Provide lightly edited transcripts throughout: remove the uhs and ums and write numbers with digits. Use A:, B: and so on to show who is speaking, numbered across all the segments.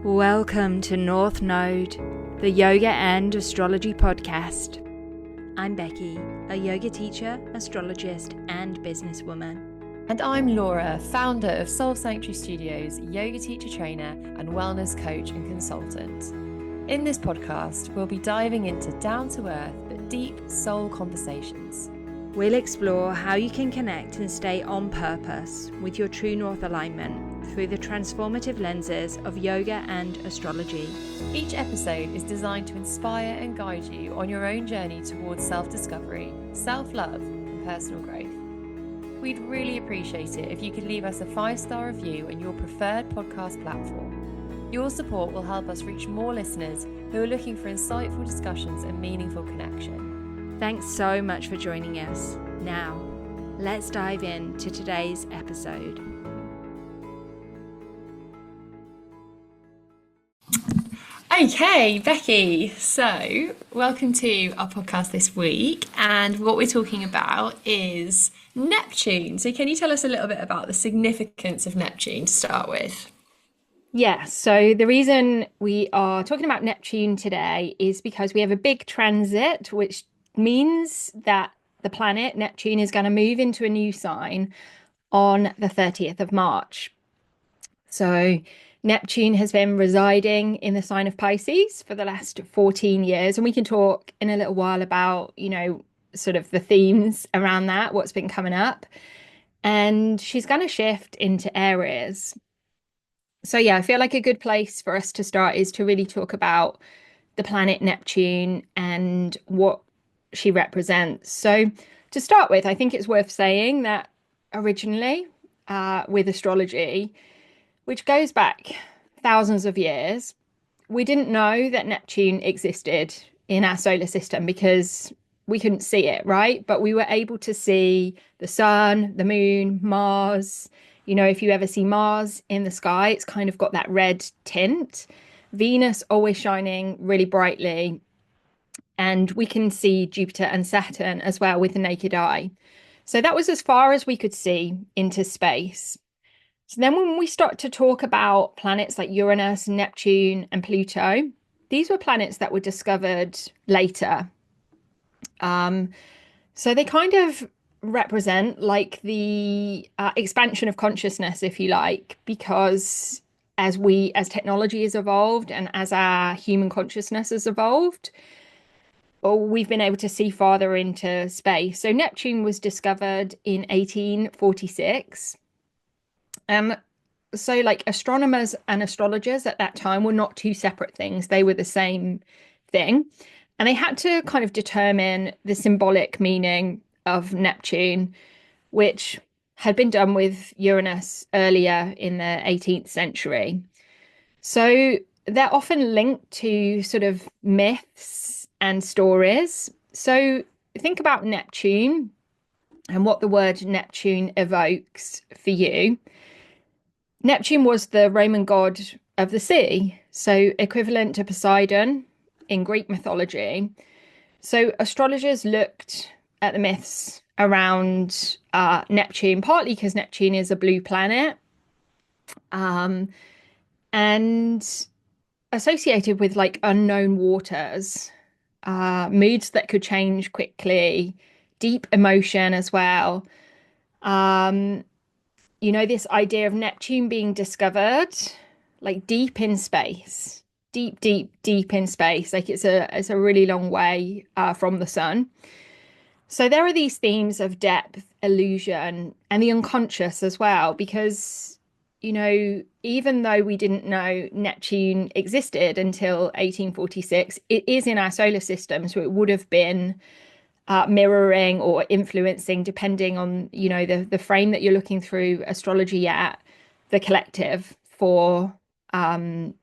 A: Welcome to North Node, the yoga and astrology podcast. I'm Becky, a yoga teacher, astrologist, and businesswoman.
B: And I'm Laura, founder of Soul Sanctuary Studios, yoga teacher trainer, and wellness coach and consultant. In this podcast, we'll be diving into down-to-earth but deep soul conversations.
A: We'll explore how you can connect and stay on purpose with your true north alignment through the transformative lenses of yoga and astrology.
B: Each episode is designed to inspire and guide you on your own journey towards self-discovery, self-love, and personal growth. We'd really appreciate it if you could leave us a 5-star review on your preferred podcast platform. Your support will help us reach more listeners who are looking for insightful discussions and meaningful connection.
A: Thanks so much for joining us. Now, let's dive into today's episode.
B: Okay, Becky, so welcome to our podcast this week, and what we're talking about is Neptune. So can you tell us a little bit about the significance of Neptune to start with?
A: Yeah, so the reason we are talking about Neptune today is because we have a big transit, which means that the planet Neptune is going to move into a new sign on the 30th of March. So Neptune has been residing in the sign of Pisces for the last 14 years. And we can talk in a little while about, sort of the themes around that, what's been coming up. And she's going to shift into Aries. So yeah, I feel like a good place for us to start is to really talk about the planet Neptune and what she represents. So to start with, I think it's worth saying that originally with astrology, which goes back thousands of years, we didn't know that Neptune existed in our solar system because we couldn't see it, right? But we were able to see the sun, the moon, Mars. If you ever see Mars in the sky, it's kind of got that red tint. Venus always shining really brightly. And we can see Jupiter and Saturn as well with the naked eye. So that was as far as we could see into space. So then when we start to talk about planets like Uranus, Neptune, and Pluto, these were planets that were discovered later. So they kind of represent like the expansion of consciousness, if you like, because as technology has evolved and as our human consciousness has evolved, we've been able to see farther into space. So Neptune was discovered in 1846. So like astronomers and astrologers at that time were not two separate things. They were the same thing. And they had to kind of determine the symbolic meaning of Neptune, which had been done with Uranus earlier in the 18th century. So they're often linked to sort of myths and stories. So think about Neptune and what the word Neptune evokes for you. Neptune was the Roman god of the sea, so equivalent to Poseidon in Greek mythology. So astrologers looked at the myths around Neptune, partly because Neptune is a blue planet, and associated with like unknown waters, moods that could change quickly, deep emotion as well. This idea of Neptune being discovered like deep in space, deep in space, like it's a really long way from the sun. So there are these themes of depth, illusion, and the unconscious as well, because, even though we didn't know Neptune existed until 1846, it is in our solar system. So it would have been mirroring or influencing, depending on, the frame that you're looking through astrology at, the collective for, since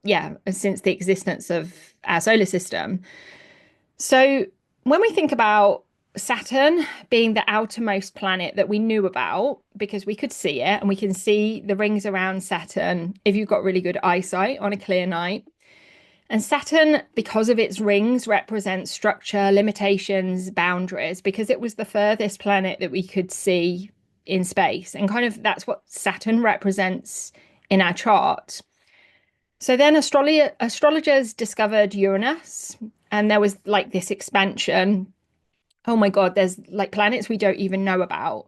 A: the existence of our solar system. So when we think about Saturn being the outermost planet that we knew about, because we could see it and we can see the rings around Saturn if you've got really good eyesight on a clear night. And Saturn, because of its rings, represents structure, limitations, boundaries, because it was the furthest planet that we could see in space. And kind of that's what Saturn represents in our chart. So then astrologers discovered Uranus, and there was like this expansion. Oh my God, there's like planets we don't even know about.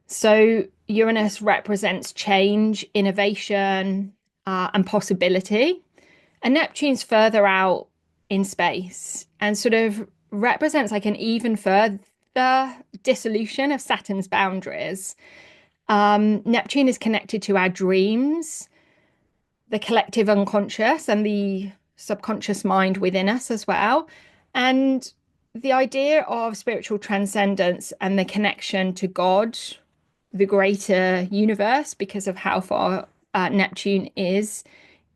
A: So Uranus represents change, innovation, and possibility. And Neptune's further out in space and sort of represents like an even further dissolution of Saturn's boundaries. Neptune is connected to our dreams, the collective unconscious, and the subconscious mind within us as well. And the idea of spiritual transcendence and the connection to God, the greater universe, because of how far Neptune is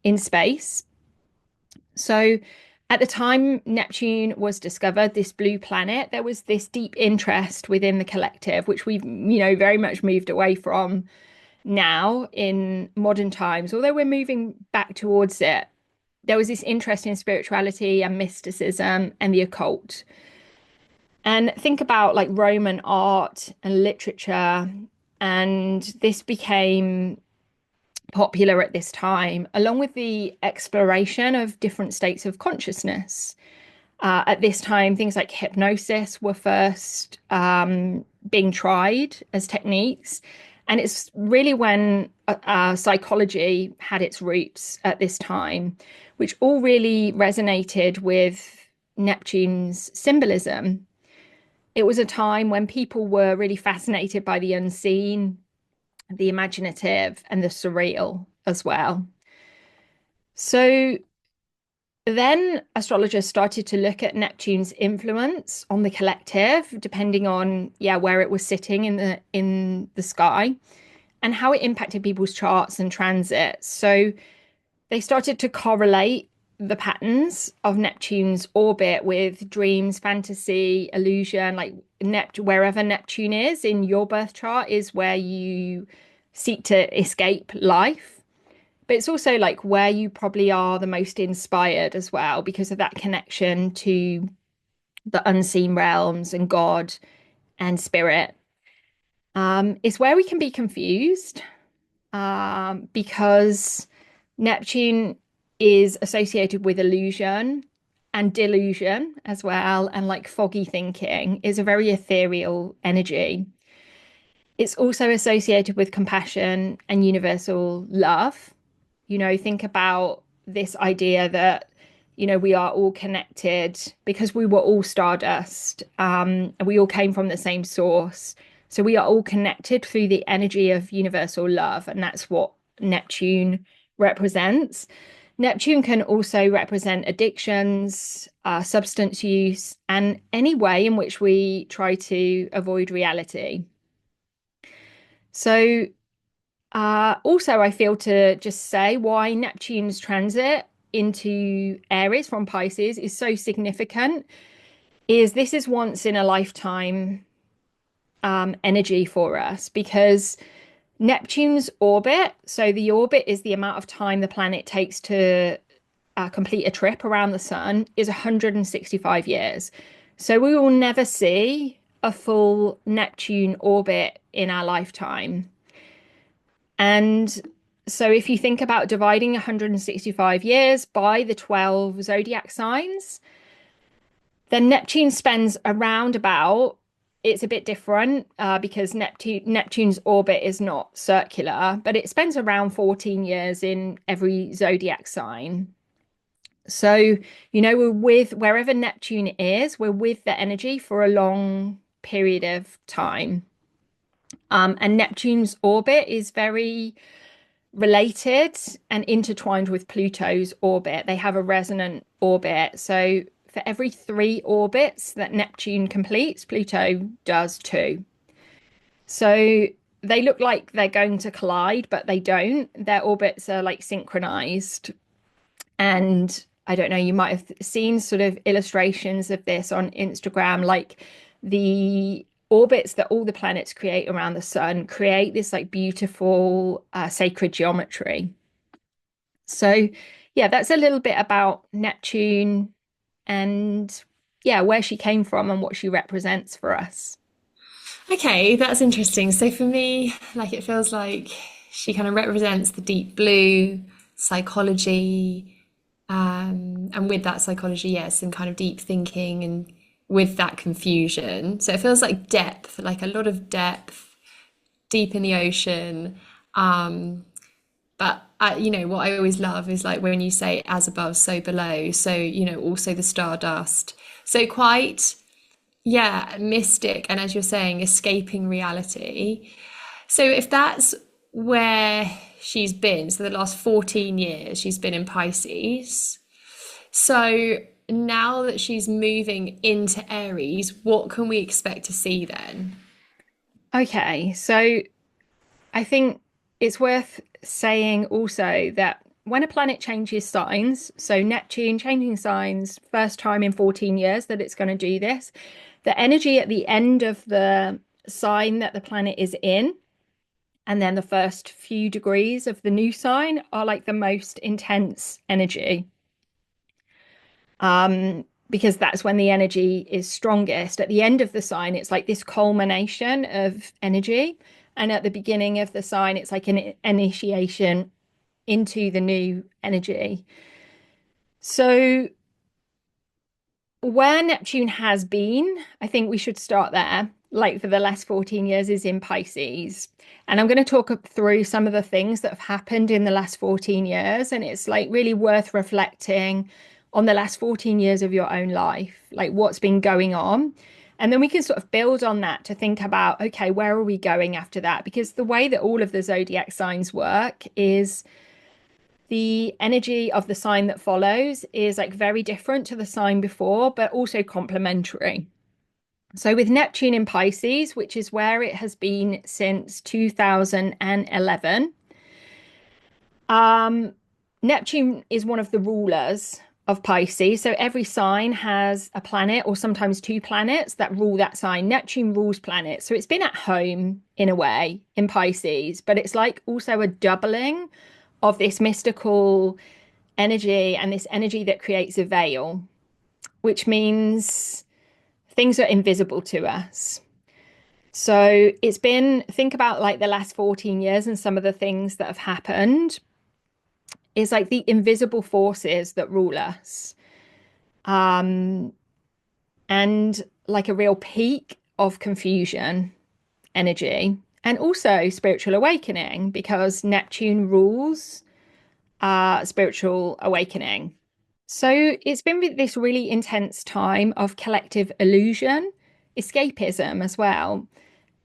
A: in space. So, at the time Neptune was discovered, this blue planet, there was this deep interest within the collective, which we've, very much moved away from now in modern times. Although we're moving back towards it, there was this interest in spirituality and mysticism and the occult. And think about like Roman art and literature, and this became popular at this time, along with the exploration of different states of consciousness. At this time, things like hypnosis were first being tried as techniques. And it's really when psychology had its roots at this time, which all really resonated with Neptune's symbolism. It was a time when people were really fascinated by the unseen, the imaginative, and the surreal as well. So then astrologers started to look at Neptune's influence on the collective, depending on where it was sitting in the sky and how it impacted people's charts and transits. So they started to correlate the patterns of Neptune's orbit with dreams, fantasy, illusion, like wherever Neptune is in your birth chart is where you seek to escape life. But it's also like where you probably are the most inspired as well, because of that connection to the unseen realms and God and spirit. It's where we can be confused because Neptune is associated with illusion and delusion as well, and like foggy thinking is a very ethereal energy. It's also associated with compassion and universal love. Think about this idea that, we are all connected because we were all stardust, and we all came from the same source. So we are all connected through the energy of universal love, and that's what Neptune represents. Neptune can also represent addictions, substance use, and any way in which we try to avoid reality. So also, I feel to just say why Neptune's transit into Aries from Pisces is so significant is this is once in a lifetime energy for us, because Neptune's orbit, so the orbit is the amount of time the planet takes to complete a trip around the sun, is 165 years. So we will never see a full Neptune orbit in our lifetime. And so if you think about dividing 165 years by the 12 zodiac signs, then Neptune spends around about, it's a bit different because Neptune's orbit is not circular, but it spends around 14 years in every zodiac sign. So, we're with wherever Neptune is, we're with the energy for a long period of time. And Neptune's orbit is very related and intertwined with Pluto's orbit. They have a resonant orbit. So for every 3 orbits that Neptune completes, Pluto does 2. So they look like they're going to collide, but they don't. Their orbits are like synchronized. And I don't know, you might have seen sort of illustrations of this on Instagram, like the orbits that all the planets create around the sun create this like beautiful sacred geometry. So that's a little bit about Neptune and where she came from and what she represents for us.
B: Okay, that's interesting. So for me, like it feels like she kind of represents the deep blue,
C: psychology, and with that psychology, yes, some kind of deep thinking and with that confusion. So it feels like depth, like a lot of depth, deep in the ocean. But what I always love is like when you say as above, so below. So, also the stardust. So quite, yeah, mystic. And as you're saying, escaping reality. So if that's where she's been, so the last 14 years, she's been in Pisces. So now that she's moving into Aries, what can we expect to see then?
A: Okay, so I think it's worth saying also that when a planet changes signs, so Neptune changing signs, first time in 14 years that it's going to do this, the energy at the end of the sign that the planet is in, and then the first few degrees of the new sign are like the most intense energy. Because that's when the energy is strongest. At the end of the sign, it's like this culmination of energy. And at the beginning of the sign, it's like an initiation into the new energy. So, where Neptune has been, I think we should start there. Like for the last 14 years, is in Pisces. And I'm going to talk through some of the things that have happened in the last 14 years. And it's like really worth reflecting on the last 14 years of your own life, like what's been going on. And then we can sort of build on that to think about, okay, where are we going after that? Because the way that all of the zodiac signs work is the energy of the sign that follows is like very different to the sign before, but also complementary. So with Neptune in Pisces, which is where it has been since 2011, Neptune is one of the rulers of Pisces. So every sign has a planet or sometimes two planets that rule that sign. Neptune rules planets. So it's been at home in a way in Pisces, but it's like also a doubling of this mystical energy and this energy that creates a veil, which means things are invisible to us. So it's been, think about like the last 14 years and some of the things that have happened is like the invisible forces that rule us. Um, and like a real peak of confusion energy and also spiritual awakening because Neptune rules spiritual awakening. So it's been this really intense time of collective illusion, escapism as well,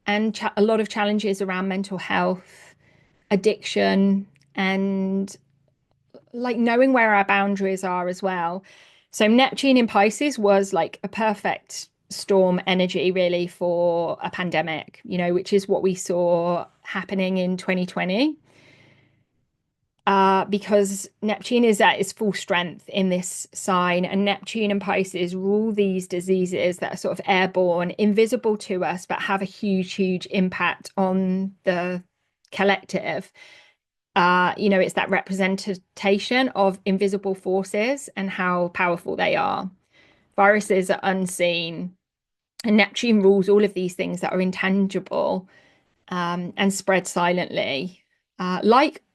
A: and a lot of challenges around mental health, addiction, and like knowing where our boundaries are as well. So Neptune in Pisces was like a perfect storm energy really for a pandemic, which is what we saw happening in 2020. Because Neptune is at its full strength in this sign, and Neptune and Pisces rule these diseases that are sort of airborne, invisible to us, but have a huge, huge impact on the collective. It's that representation of invisible forces and how powerful they are. Viruses are unseen, and Neptune rules all of these things that are intangible and spread silently.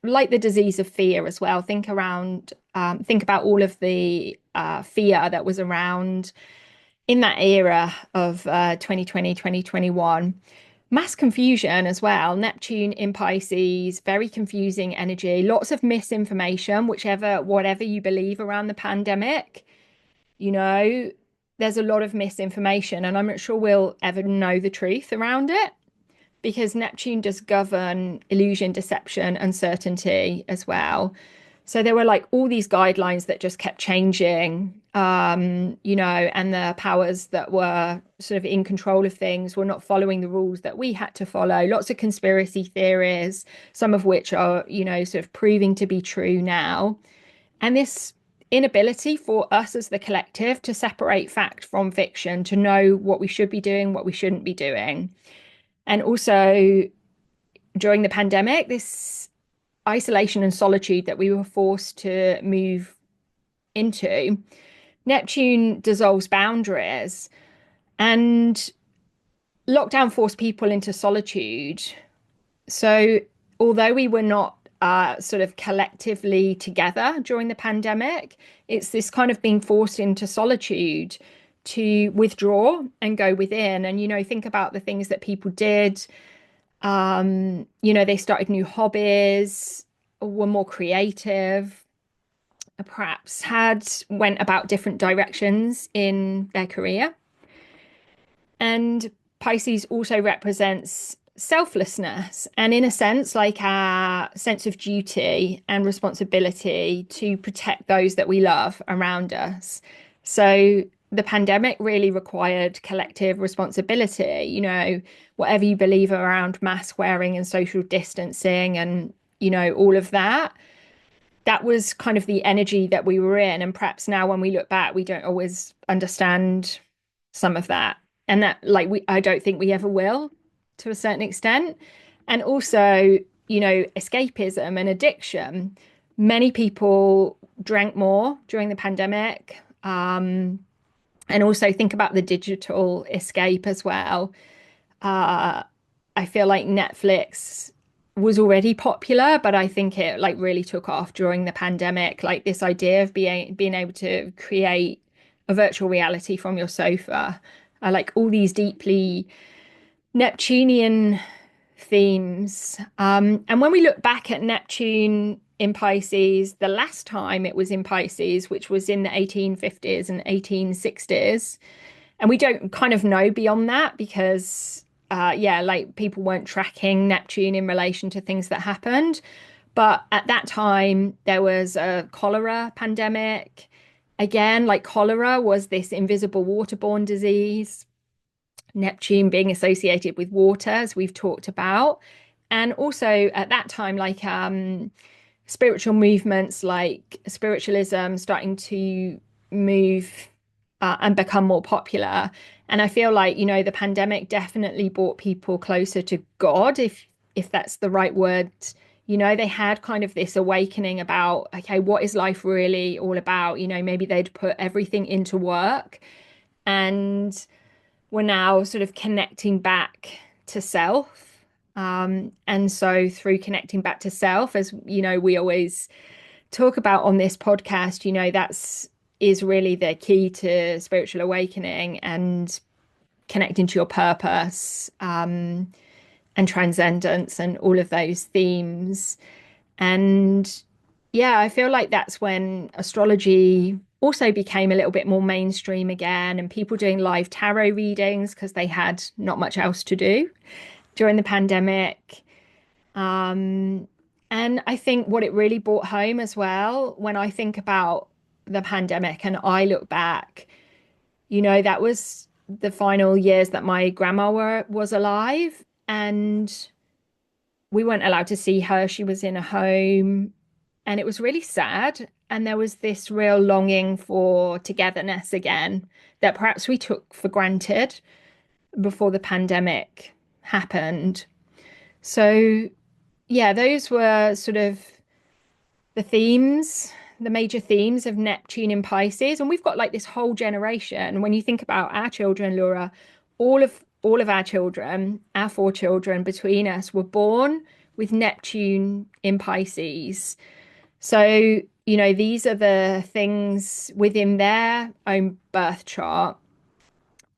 A: Like the disease of fear as well. Think about all of the fear that was around in that era of 2020, 2021. Mass confusion as well. Neptune in Pisces, very confusing energy, lots of misinformation, whatever you believe around the pandemic, you know, there's a lot of misinformation, and I'm not sure we'll ever know the truth around it because Neptune does govern illusion, deception, uncertainty as well. So there were like all these guidelines that just kept changing, and the powers that were sort of in control of things were not following the rules that we had to follow. Lots of conspiracy theories, some of which are, sort of proving to be true now. And this inability for us as the collective to separate fact from fiction, to know what we should be doing, what we shouldn't be doing. And also during the pandemic, this isolation and solitude that we were forced to move into. Neptune dissolves boundaries, and lockdown forced people into solitude. So, although we were not sort of collectively together during the pandemic. It's this kind of being forced into solitude to withdraw and go within. And, think about the things that people did. They started new hobbies, were more creative, perhaps had went about different directions in their career. And Pisces also represents selflessness and, in a sense, like our sense of duty and responsibility to protect those that we love around us. So the pandemic really required collective responsibility, whatever you believe around mask wearing and social distancing and, all of that. That was kind of the energy that we were in. And perhaps now when we look back, we don't always understand some of that. And that, like, I don't think we ever will to a certain extent. And also, escapism and addiction. Many people drank more during the pandemic. And also think about the digital escape as well. I feel like Netflix was already popular, but I think it like really took off during the pandemic. Like this idea of being able to create a virtual reality from your sofa. I like all these deeply Neptunian themes. And when we look back at Neptune in Pisces, the last time it was in Pisces, which was in the 1850s and 1860s, and we don't kind of know beyond that because, like people weren't tracking Neptune in relation to things that happened. But at that time, there was a cholera pandemic. Again, like cholera was this invisible waterborne disease. Neptune being associated with water, as we've talked about. And also at that time, like spiritual movements like spiritualism starting to move and become more popular. And I feel like, the pandemic definitely brought people closer to God, if that's the right word. They had kind of this awakening about, okay, what is life really all about? Maybe they'd put everything into work and we're now sort of connecting back to self. And so through connecting back to self, as we always talk about on this podcast, that's is really the key to spiritual awakening and connecting to your purpose, and transcendence and all of those themes. And yeah, I feel like that's when astrology also became a little bit more mainstream again, and people doing live tarot readings because they had not much else to do during the pandemic. And I think what it really brought home as well, when I think about the pandemic and I look back, that was the final years that my grandma was alive, and we weren't allowed to see her. She was in a home, and it was really sad. And there was this real longing for togetherness again that perhaps we took for granted before the pandemic happened. So, yeah, those were sort of the themes, the major themes of Neptune in Pisces. And we've got like this whole generation. When you think about our children, Laura, all of our children, our four children between us, were born with Neptune in Pisces. So, these are the things within their own birth chart.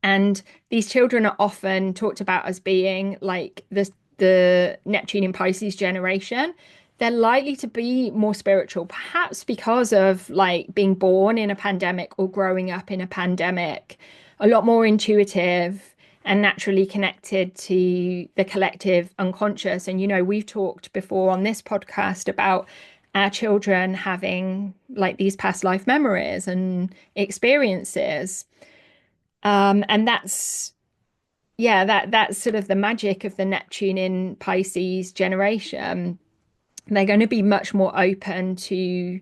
A: And these children are often talked about as being like the Neptune in Pisces generation. They're likely to be more spiritual, perhaps because of like being born in a pandemic or growing up in a pandemic, a lot more intuitive and naturally connected to the collective unconscious. And, we've talked before on this podcast about our children having like these past life memories and experiences. And that's sort of the magic of the Neptune in Pisces generation. They're going to be much more open to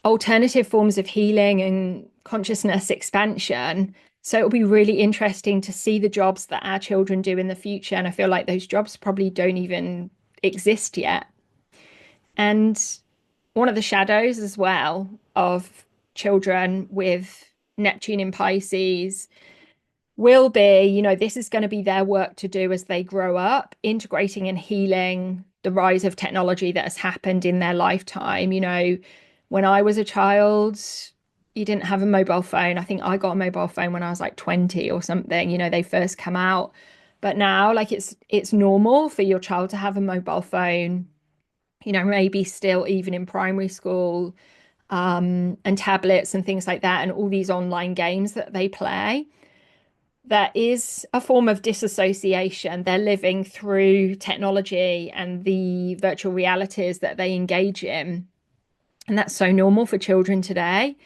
A: alternative forms of healing and consciousness expansion. So it'll be really interesting to see the jobs that our children do in the future. And I feel like those jobs probably don't even exist yet. And one of the shadows as well of children with Neptune in Pisces will be, this is going to be their work to do as they grow up, integrating and healing the rise of technology that has happened in their lifetime. When I was a child, you didn't have a mobile phone. I think I got a mobile phone when I was like 20 or something. They first come out. But now, like it's normal for your child to have a mobile phone, maybe still even in primary school, and tablets and things like that, and all these online games that they play. That is a form of disassociation. They're living through technology and the virtual realities that they engage in. And that's so normal for children today.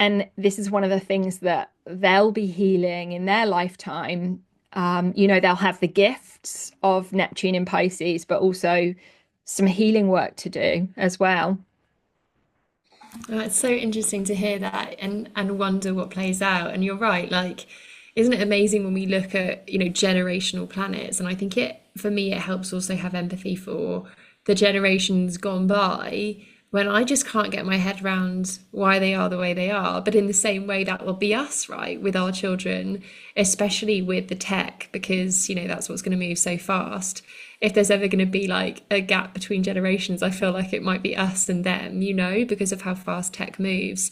A: And this is one of the things that they'll be healing in their lifetime. They'll have the gifts of Neptune in Pisces, but also some healing work to do as well.
C: It's so interesting to hear that and wonder what plays out. And you're right, like, isn't it amazing when we look at, generational planets? And I think for me, it helps also have empathy for the generations gone by when I just can't get my head around why they are the way they are. But in the same way, that will be us, right, with our children, especially with the tech, because, that's what's going to move so fast. If there's ever going to be like a gap between generations, I feel like it might be us and them, because of how fast tech moves.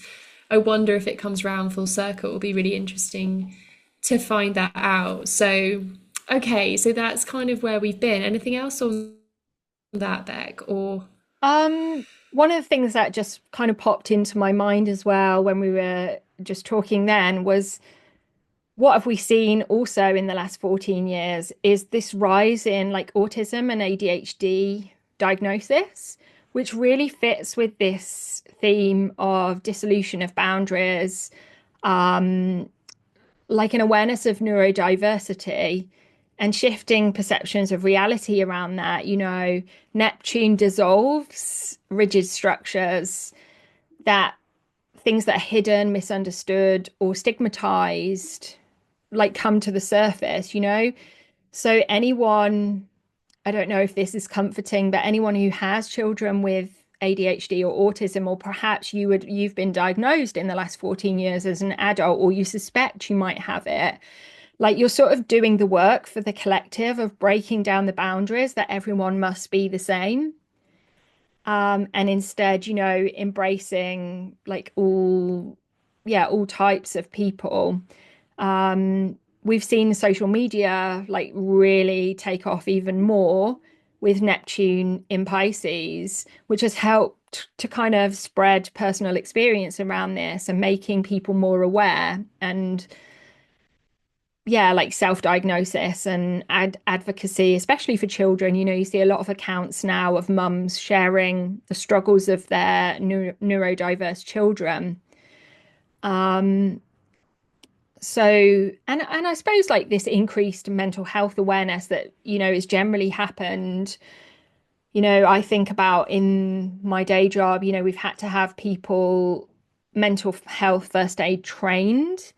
C: I wonder if it comes round full circle. It'll be really interesting to find that out. So, okay, so that's kind of where we've been. Anything else on that, Beck? Or
A: One of the things that just kind of popped into my mind as well when we were just talking then was, what have we seen also in the last 14 years is this rise in like autism and ADHD diagnosis, which really fits with this theme of dissolution of boundaries, like an awareness of neurodiversity and shifting perceptions of reality around that. Neptune dissolves rigid structures, that things that are hidden, misunderstood, or stigmatized, like come to the surface. So anyone, I don't know if this is comforting, but anyone who has children with ADHD or autism, or perhaps you've been diagnosed in the last 14 years as an adult, or you suspect you might have it, like you're sort of doing the work for the collective of breaking down the boundaries that everyone must be the same. And instead, embracing like all types of people. We've seen social media like really take off even more with Neptune in Pisces, which has helped to kind of spread personal experience around this and making people more aware and like self-diagnosis and advocacy, especially for children. You see a lot of accounts now of mums sharing the struggles of their neurodiverse children. So, and I suppose like this increased mental health awareness that, has generally happened. I think about in my day job, we've had to have people mental health first aid trained.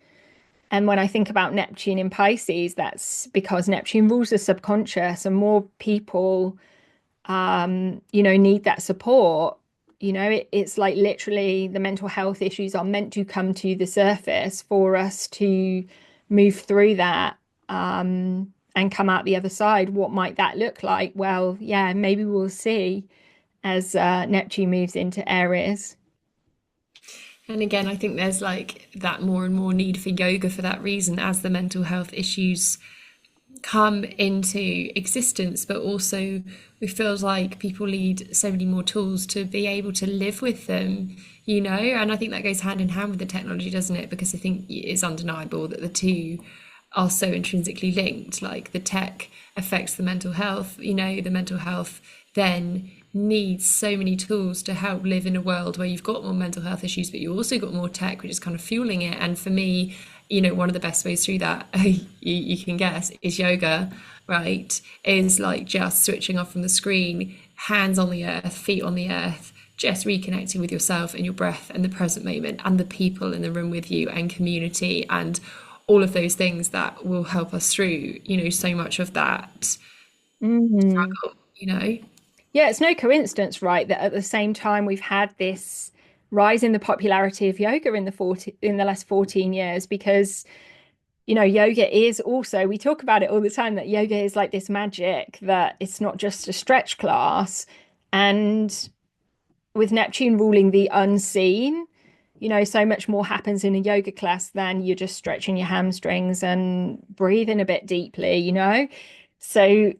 A: And when I think about Neptune in Pisces, that's because Neptune rules the subconscious, and more people, need that support. It's like literally the mental health issues are meant to come to the surface for us to move through that, and come out the other side. What might that look like? Well, yeah, maybe we'll see as Neptune moves into Aries.
C: And again, I think there's like that more and more need for yoga for that reason, as the mental health issues come into existence, but also it feels like people need so many more tools to be able to live with them, and I think that goes hand in hand with the technology, doesn't it? Because I think it's undeniable that the two are so intrinsically linked. Like the tech affects the mental health, the mental health then needs so many tools to help live in a world where you've got more mental health issues, but you also got more tech, which is kind of fueling it. And for me, one of the best ways through that, you can guess, is yoga, right? Is like just switching off from the screen, hands on the earth, feet on the earth, just reconnecting with yourself and your breath and the present moment and the people in the room with you and community and all of those things that will help us through, so much of that
A: Mhm.
C: struggle.
A: Yeah, it's no coincidence, right, that at the same time we've had this rise in the popularity of yoga in the last 14 years, because yoga is also, we talk about it all the time, that yoga is like this magic, that it's not just a stretch class. And with Neptune ruling the unseen, so much more happens in a yoga class than you're just stretching your hamstrings and breathing a bit deeply. So,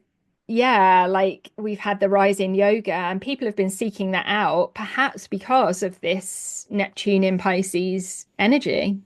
A: yeah, like we've had the rise in yoga and people have been seeking that out, perhaps because of this Neptune in Pisces energy.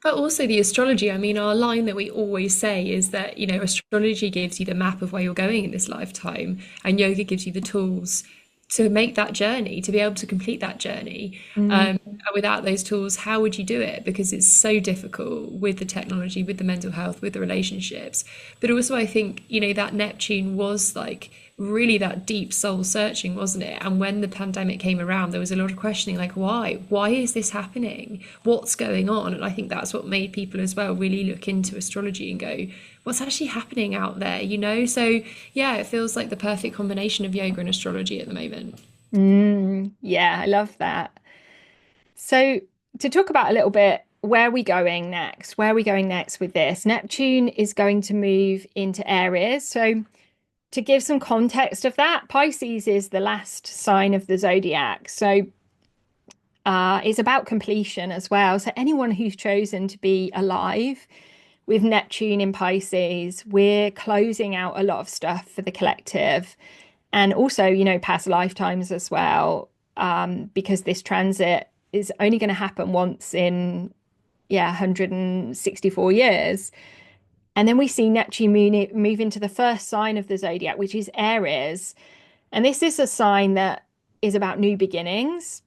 C: But also the astrology. I mean, our line that we always say is that, astrology gives you the map of where you're going in this lifetime, and yoga gives you the tools to make that journey, to be able to complete that journey.
A: Mm.
C: And without those tools, how would you do it? Because it's so difficult with the technology, with the mental health, with the relationships. But also, I think, that Neptune was like really that deep soul searching, wasn't it? And when the pandemic came around, there was a lot of questioning, like, why? Why is this happening? What's going on? And I think that's what made people as well really look into astrology and go, what's actually happening out there? So yeah, it feels like the perfect combination of yoga and astrology at the moment.
A: Yeah, I love that. So, to talk about a little bit, where are we going next? Where are we going next with this? Neptune is going to move into Aries. So, to give some context of that, Pisces is the last sign of the zodiac. So, it's about completion as well. So, anyone who's chosen to be alive with Neptune in Pisces, we're closing out a lot of stuff for the collective and also, past lifetimes as well, because this transit is only going to happen once in, yeah, 164 years. And then we see Neptune move into the first sign of the zodiac, which is Aries. And this is a sign that is about new beginnings.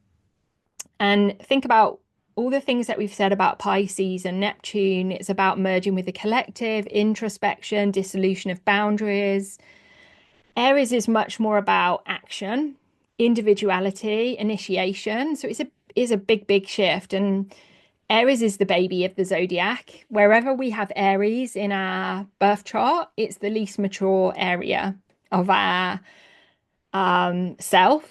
A: And think about all the things that we've said about Pisces and Neptune. It's about merging with the collective, introspection, dissolution of boundaries. Aries is much more about action, individuality, initiation. So it's a big, big shift. And Aries is the baby of the zodiac. Wherever we have Aries in our birth chart, it's the least mature area of our self.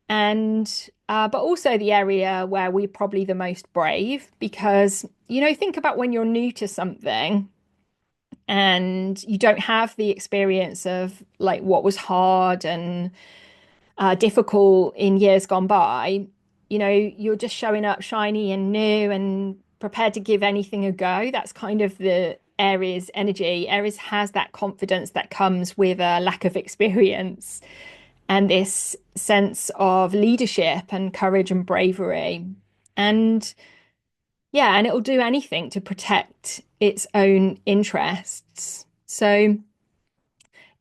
A: And but also the area where we're probably the most brave because, think about when you're new to something and you don't have the experience of like what was hard and difficult in years gone by, you're just showing up shiny and new and prepared to give anything a go. That's kind of the Aries energy. Aries has that confidence that comes with a lack of experience and this sense of leadership and courage and bravery. And yeah, and it'll do anything to protect its own interests. So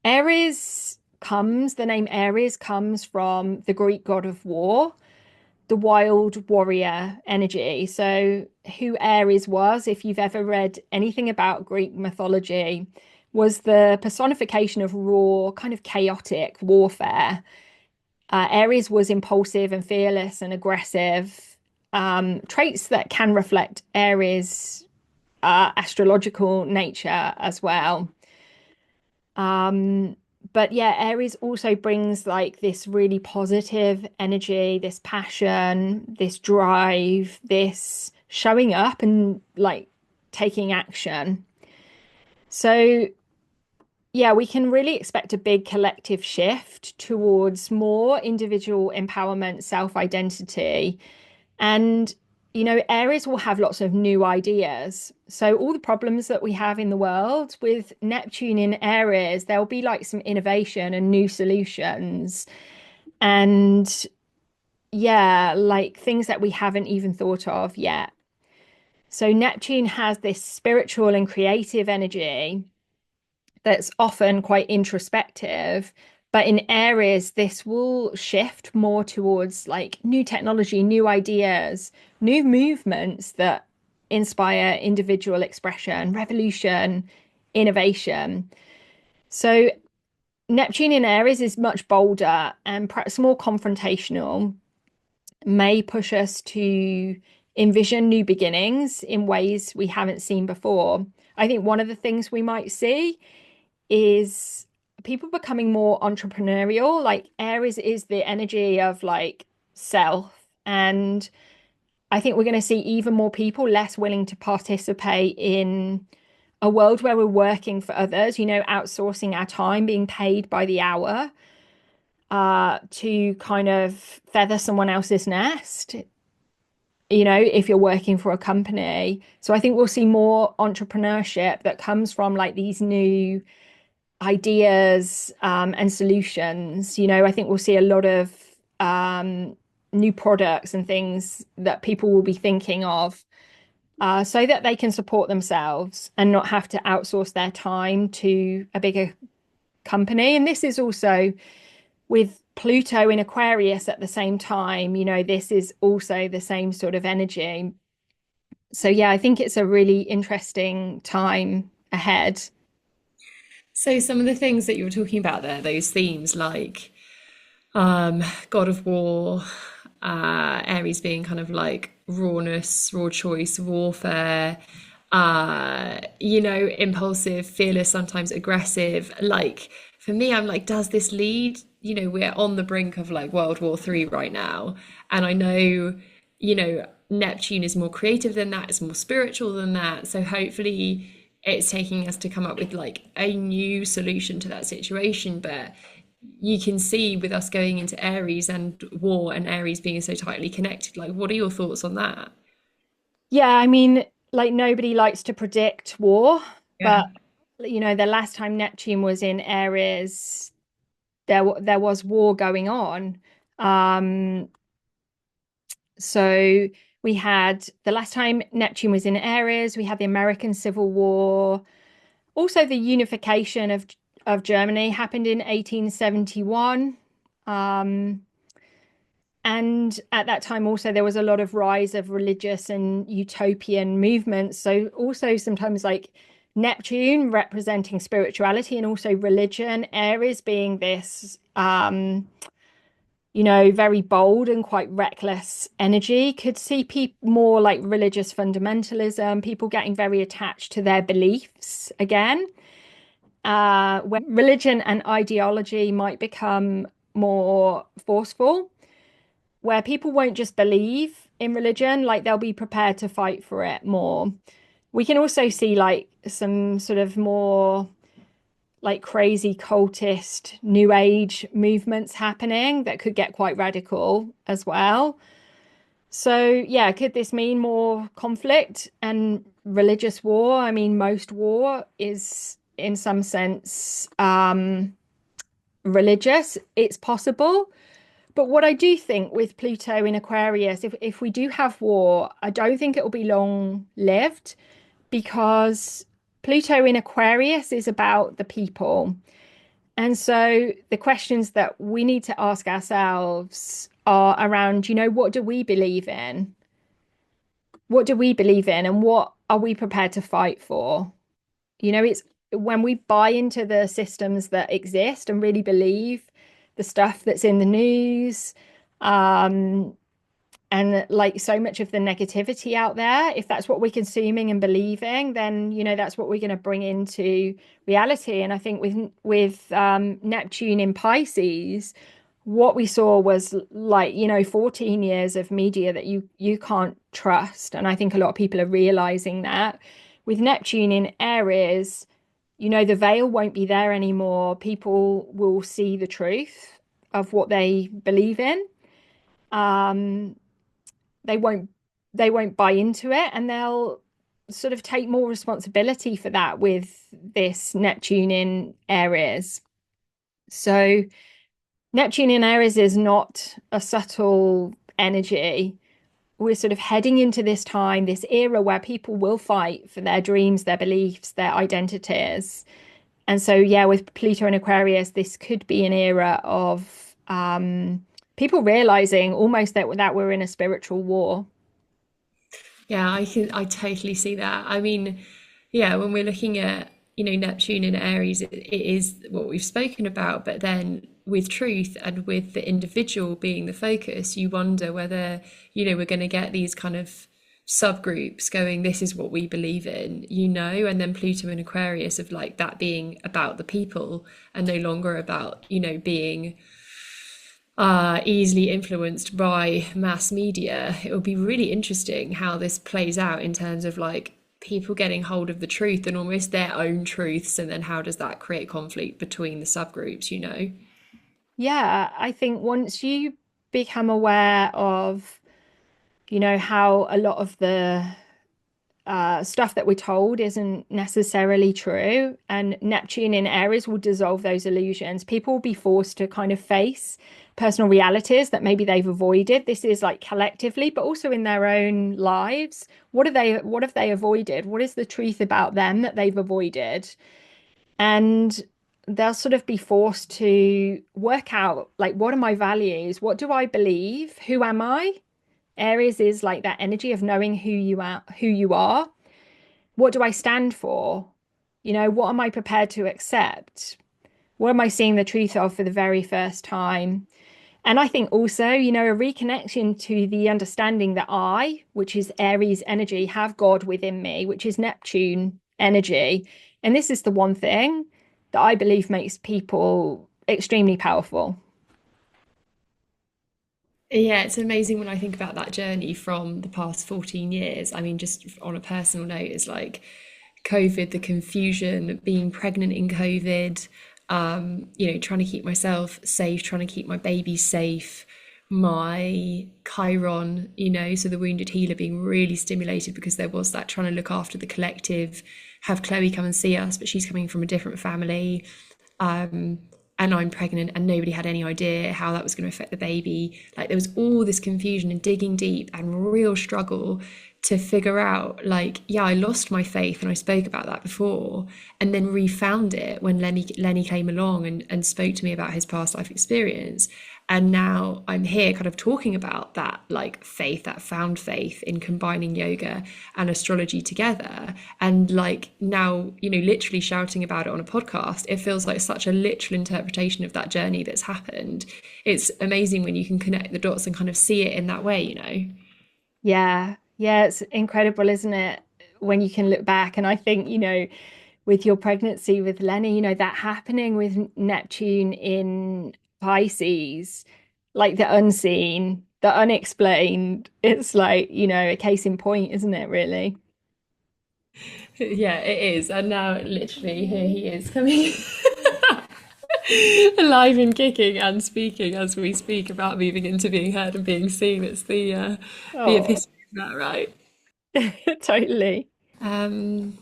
A: the name Aries comes from the Greek god of war, the wild warrior energy. So who Aries was, if you've ever read anything about Greek mythology, was the personification of raw, kind of chaotic warfare. Aries was impulsive and fearless and aggressive, traits that can reflect Aries' astrological nature as well. But yeah, Aries also brings like this really positive energy, this passion, this drive, this showing up and like taking action. So yeah, we can really expect a big collective shift towards more individual empowerment, self-identity. And, Aries will have lots of new ideas. So all the problems that we have in the world with Neptune in Aries, there'll be like some innovation and new solutions. And yeah, like things that we haven't even thought of yet. So Neptune has this spiritual and creative energy that's often quite introspective. But in Aries, this will shift more towards like new technology, new ideas, new movements that inspire individual expression, revolution, innovation. So Neptune in Aries is much bolder and perhaps more confrontational, may push us to envision new beginnings in ways we haven't seen before. I think one of the things we might see is people becoming more entrepreneurial. Like Aries is the energy of like self. And I think we're going to see even more people less willing to participate in a world where we're working for others, outsourcing our time, being paid by the hour, to kind of feather someone else's nest, if you're working for a company. So I think we'll see more entrepreneurship that comes from like these new ideas, and solutions. I think we'll see a lot of new products and things that people will be thinking of, so that they can support themselves and not have to outsource their time to a bigger company. And this is also with Pluto in Aquarius at the same time, this is also the same sort of energy. So, yeah, I think it's a really interesting time ahead.
C: So some of the things that you were talking about there, those themes like God of War, Aries being kind of like rawness, raw choice, warfare, impulsive, fearless, sometimes aggressive. Like for me, I'm like, does this lead? We're on the brink of like World War III right now. And I know, Neptune is more creative than that, it's more spiritual than that. So hopefully it's taking us to come up with like a new solution to that situation. But you can see with us going into Aries and war and Aries being so tightly connected, like what are your thoughts on that?
A: Yeah, I mean, like nobody likes to predict war,
C: Yeah.
A: but the last time Neptune was in Aries, there was war going on. Um, so we had the last time Neptune was in Aries, we had the American Civil War. Also, the unification of Germany happened in 1871. Um, and at that time, also, there was a lot of rise of religious and utopian movements. So, also, sometimes like Neptune representing spirituality and also religion, Aries being this, very bold and quite reckless energy, could see people more like religious fundamentalism, people getting very attached to their beliefs again, where religion and ideology might become more forceful, where people won't just believe in religion, like they'll be prepared to fight for it more. We can also see like some sort of more like crazy cultist new age movements happening that could get quite radical as well. So, yeah, could this mean more conflict and religious war? I mean, most war is in some sense religious. It's possible. But what I do think with Pluto in Aquarius, if we do have war, I don't think it will be long lived, because Pluto in Aquarius is about the people. And so the questions that we need to ask ourselves are around, what do we believe in? What do we believe in? And what are we prepared to fight for? It's when we buy into the systems that exist and really believe the stuff that's in the news, um, and like so much of the negativity out there, if that's what we're consuming and believing, then that's what we're going to bring into reality. And I think with Neptune in Pisces, what we saw was like 14 years of media that you can't trust, and I think a lot of people are realizing that. With Neptune in Aries, the veil won't be there anymore. People will see the truth of what they believe in. um they won't they won't buy into it, and they'll sort of take more responsibility for that with this Neptune in Aries. So Neptune in Aries is not a subtle energy. We're sort of heading into this time, this era where people will fight for their dreams, their beliefs, their identities. And so, yeah, with Pluto and Aquarius, this could be an era of people realizing almost that we're in a spiritual war.
C: Yeah, I totally see that. I mean, yeah, when we're looking at, Neptune in Aries, it is what we've spoken about, but then with truth and with the individual being the focus, you wonder whether, we're going to get these kind of subgroups going, this is what we believe in, and then Pluto in Aquarius of like that being about the people and no longer about, being easily influenced by mass media. It will be really interesting how this plays out in terms of like people getting hold of the truth and almost their own truths, and then how does that create conflict between the subgroups, you know?
A: Yeah, I think once you become aware of, how a lot of the stuff that we're told isn't necessarily true, and Neptune in Aries will dissolve those illusions. People will be forced to kind of face personal realities that maybe they've avoided. This is like collectively, but also in their own lives. What have they avoided? What is the truth about them that they've avoided? And they'll sort of be forced to work out, like, what are my values? What do I believe? Who am I? Aries is like that energy of knowing who you are. What do I stand for? What am I prepared to accept? What am I seeing the truth of for the very first time? And I think also, a reconnection to the understanding that I, which is Aries energy, have God within me, which is Neptune energy. And this is the one thing that I believe makes people extremely powerful.
C: Yeah, it's amazing when I think about that journey from the past 14 years. I mean, just on a personal note, it's like COVID, the confusion, being pregnant in COVID, trying to keep myself safe, trying to keep my baby safe, my Chiron, so the wounded healer being really stimulated because there was that trying to look after the collective, have Chloe come and see us, but she's coming from a different family. Um, and I'm pregnant and nobody had any idea how that was going to affect the baby. Like there was all this confusion and digging deep and real struggle to figure out, like, yeah, I lost my faith and I spoke about that before, and then refound it when Lenny came along and spoke to me about his past life experience. And now I'm here kind of talking about that, like faith, that found faith in combining yoga and astrology together. And like now, literally shouting about it on a podcast, it feels like such a literal interpretation of that journey that's happened. It's amazing when you can connect the dots and kind of see it in that way.
A: Yeah. Yeah, it's incredible, isn't it? When you can look back. And I think, with your pregnancy with Lenny, that happening with Neptune in Pisces, like the unseen, the unexplained, it's like, a case in point, isn't it, really?
C: Yeah, it is. And now literally here he is coming alive and kicking and speaking as we speak about moving into being heard and being seen. It's the
A: Oh,
C: epitome of that, right?
A: totally.
C: Um,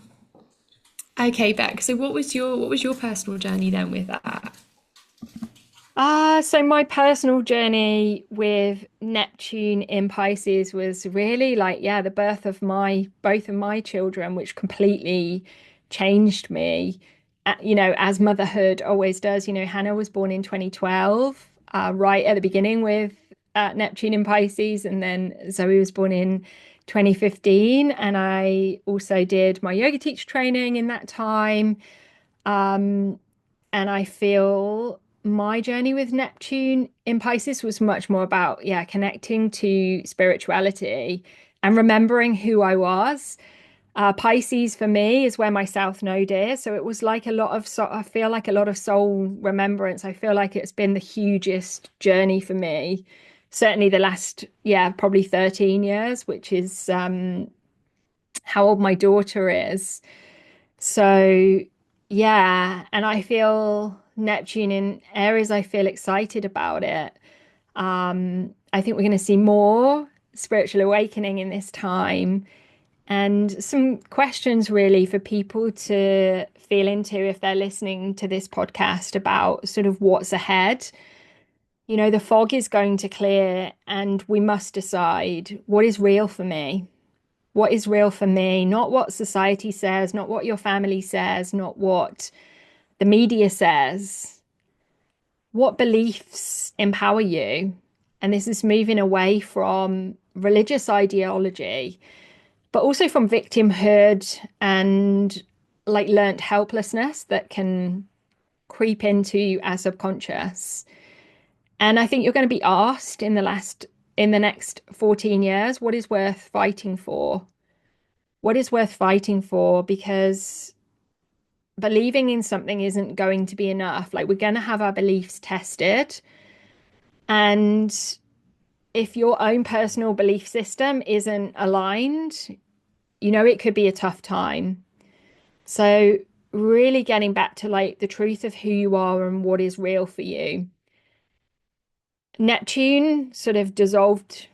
C: okay, Beck. So what was your personal journey then with that?
A: So my personal journey with Neptune in Pisces was really like, yeah, the birth of my both of my children, which completely changed me. As motherhood always does. Hannah was born in 2012, right at the beginning with Neptune in Pisces, and then Zoe was born in 2015. And I also did my yoga teacher training in that time. Um, and I feel my journey with Neptune in Pisces was much more about, yeah, connecting to spirituality and remembering who I was. Pisces for me is where my South Node is. So it was like a lot of, I feel like a lot of soul remembrance. I feel like it's been the hugest journey for me. Certainly the last, yeah, probably 13 years, which is how old my daughter is. So, yeah, and I feel Neptune in Aries, I feel excited about it. I think we're going to see more spiritual awakening in this time and some questions really for people to feel into if they're listening to this podcast about sort of what's ahead. The fog is going to clear and we must decide what is real for me. What is real for me, not what society says, not what your family says, not what the media says. What beliefs empower you? And this is moving away from religious ideology, but also from victimhood and like learnt helplessness that can creep into our subconscious. And I think you're going to be asked in the next 14 years, what is worth fighting for? What is worth fighting for? Because believing in something isn't going to be enough. Like, we're going to have our beliefs tested. And if your own personal belief system isn't aligned, it could be a tough time. So really getting back to like the truth of who you are and what is real for you. Neptune sort of dissolved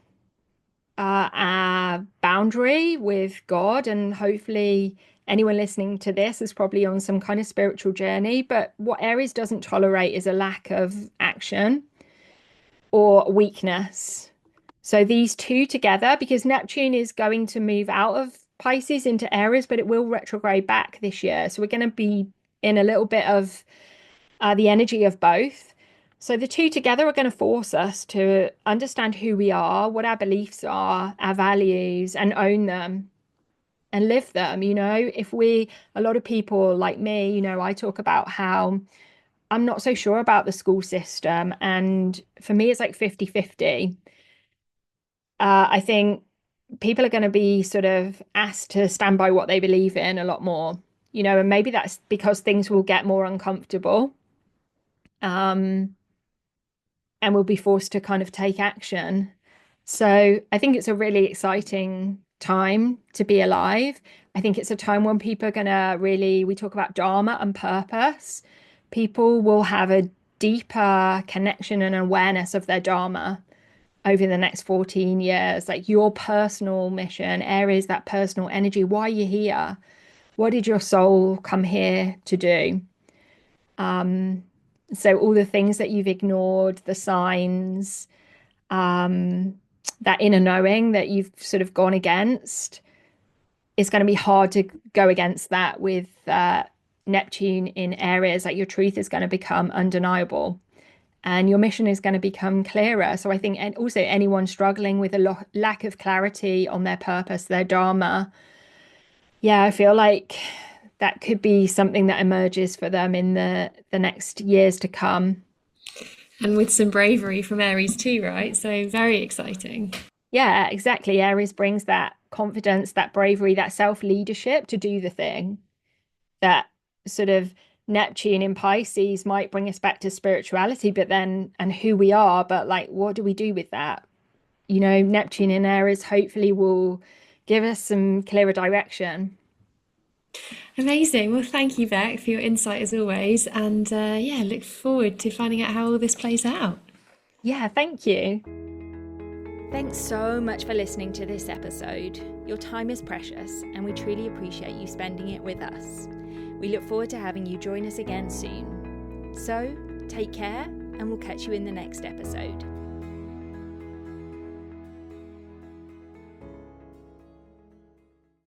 A: our boundary with God, and hopefully anyone listening to this is probably on some kind of spiritual journey. But what Aries doesn't tolerate is a lack of action or weakness. So these two together, because Neptune is going to move out of Pisces into Aries, but it will retrograde back this year. So we're going to be in a little bit of the energy of both. So the two together are going to force us to understand who we are, what our beliefs are, our values, and own them and live them. A lot of people like me, I talk about how I'm not so sure about the school system. And for me, it's like 50-50. I think people are going to be sort of asked to stand by what they believe in a lot more, and maybe that's because things will get more uncomfortable. And we'll be forced to kind of take action. So I think it's a really exciting time to be alive. I think it's a time when people are going to really, we talk about dharma and purpose. People will have a deeper connection and awareness of their dharma over the next 14 years, like your personal mission, Aries, that personal energy. Why are you here? What did your soul come here to do? So all the things that you've ignored, the signs, that inner knowing that you've sort of gone against, it's going to be hard to go against that with Neptune in Aries. Like your truth is going to become undeniable and your mission is going to become clearer. So I think, and also anyone struggling with a lack of clarity on their purpose, their dharma, yeah, I feel like that could be something that emerges for them in the next years to come.
C: And with some bravery from Aries too, right? So very exciting.
A: Yeah, exactly. Aries brings that confidence, that bravery, that self-leadership to do the thing. That sort of Neptune in Pisces might bring us back to spirituality, but then, and who we are, but like, what do we do with that? Neptune in Aries hopefully will give us some clearer direction.
C: Amazing. Well, thank you, Beck, for your insight as always. And yeah, look forward to finding out how all this plays out.
A: Yeah, thank you. Thanks so much for listening to this episode. Your time is precious, and we truly appreciate you spending it with us. We look forward to having you join us again soon. So, take care, and we'll catch you in the next episode.